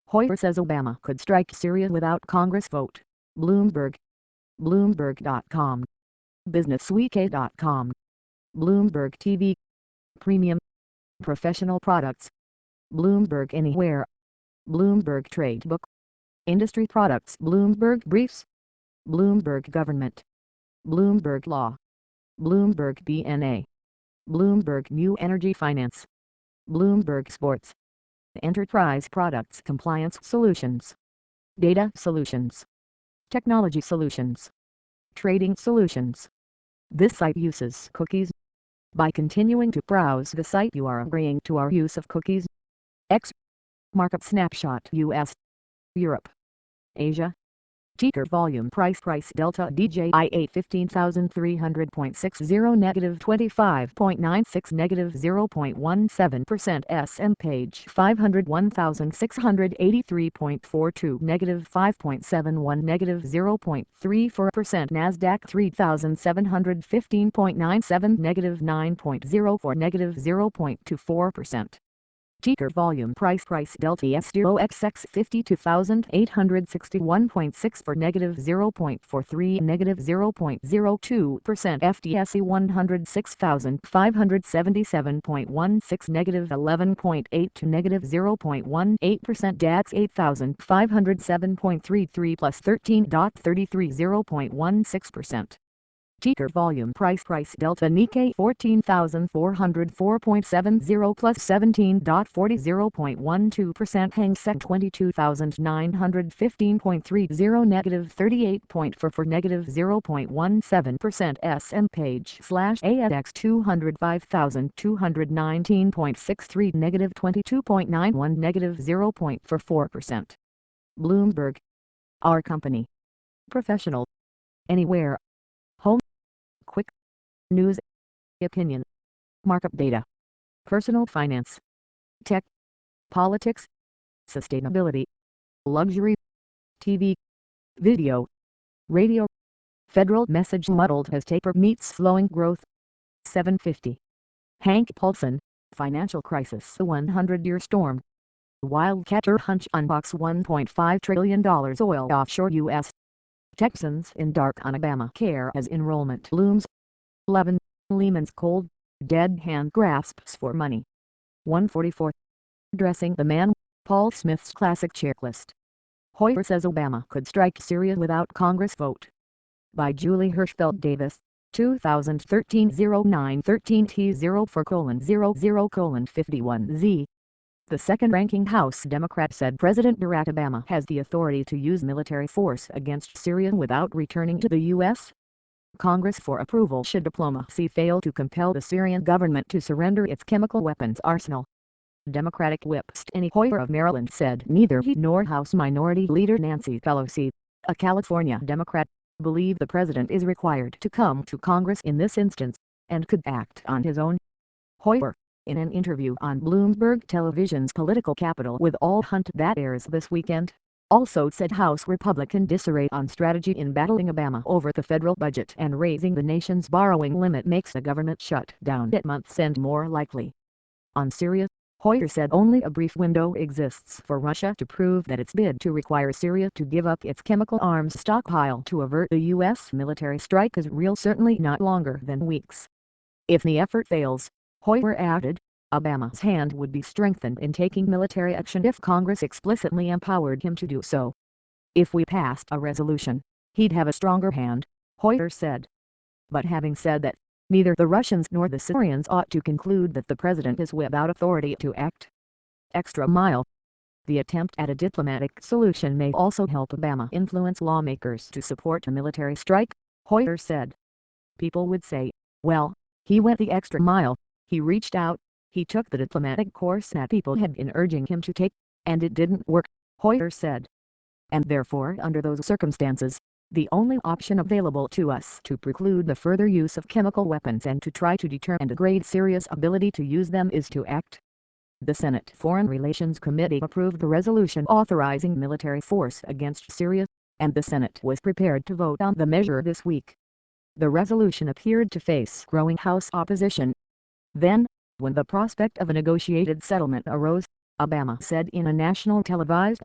Hoyer says Obama could strike Syria without Congress vote. Bloomberg. Bloomberg.com. BusinessWeek.com. Bloomberg TV. Premium. Professional products. Bloomberg Anywhere. Bloomberg Tradebook. Industry products. Bloomberg Briefs. Bloomberg Government. Bloomberg Law. Bloomberg BNA. Bloomberg New Energy Finance. Bloomberg Sports. Enterprise Products Compliance Solutions. Data Solutions. Technology Solutions. Trading Solutions. This site uses cookies. By continuing to browse the site, you are agreeing to our use of cookies. X. Markup Snapshot US. Europe. Asia. Ticker volume price delta DJI 15300.60 negative 25.96 negative 0.17% SM page 501683.42 negative 5.71 negative 0.34% NASDAQ 3715.97 negative 9.04 negative 0.24%. Ticker volume price delta S0XX 52861.6 for negative 0.43 negative 0.02% FTSE 106577.16 negative 11.8 to negative 0.18% DAX 8507.33 plus 13.33 0.16%. Ticker volume price delta Nikkei 14,404.70 plus 17.40 0.12% Hang Seng 22,915.30 negative 38.4 for negative 0.17% SM page slash ADX 205,219.63 negative 22.91 negative 0.44%. Bloomberg. Our company. Professional. Anywhere. Home. Quick. News. Opinion. Markup data. Personal finance. Tech. Politics. Sustainability. Luxury. TV. Video. Radio. Federal message muddled as taper meets slowing growth. 750. Hank Paulson, Financial Crisis 100-Year Storm. Wildcatter Hunch unbox $1.5 trillion oil offshore U.S. Texans in dark on Obamacare as enrollment looms. 11. Lehman's cold, dead hand grasps for money. 144. Dressing the man, Paul Smith's classic checklist. Hoyer says Obama could strike Syria without Congress vote. By Julie Hirschfeld Davis, 2013-09-13 T04:00:51Z. The second-ranking House Democrat said President Barack Obama has the authority to use military force against Syria without returning to the U.S. Congress for approval should diplomacy fail to compel the Syrian government to surrender its chemical weapons arsenal. Democratic Whip Steny Hoyer of Maryland said neither he nor House Minority Leader Nancy Pelosi, a California Democrat, believe the president is required to come to Congress in this instance, and could act on his own. Hoyer, in an interview on Bloomberg Television's Political Capital with Al Hunt that airs this weekend, also said House Republican disarray on strategy in battling Obama over the federal budget and raising the nation's borrowing limit makes a government shutdown at month's end more likely. On Syria, Hoyer said only a brief window exists for Russia to prove that its bid to require Syria to give up its chemical arms stockpile to avert a U.S. military strike is real, certainly not longer than weeks. If the effort fails, Hoyer added, Obama's hand would be strengthened in taking military action if Congress explicitly empowered him to do so. If we passed a resolution, he'd have a stronger hand, Hoyer said. But having said that, neither the Russians nor the Syrians ought to conclude that the president is without authority to act. Extra mile. The attempt at a diplomatic solution may also help Obama influence lawmakers to support a military strike, Hoyer said. People would say, well, he went the extra mile, he reached out, he took the diplomatic course that people had been urging him to take, and it didn't work, Hoyer said. And therefore, under those circumstances, the only option available to us to preclude the further use of chemical weapons and to try to deter and degrade Syria's ability to use them is to act. The Senate Foreign Relations Committee approved the resolution authorizing military force against Syria, and the Senate was prepared to vote on the measure this week. The resolution appeared to face growing House opposition. Then, when the prospect of a negotiated settlement arose, Obama said in a national televised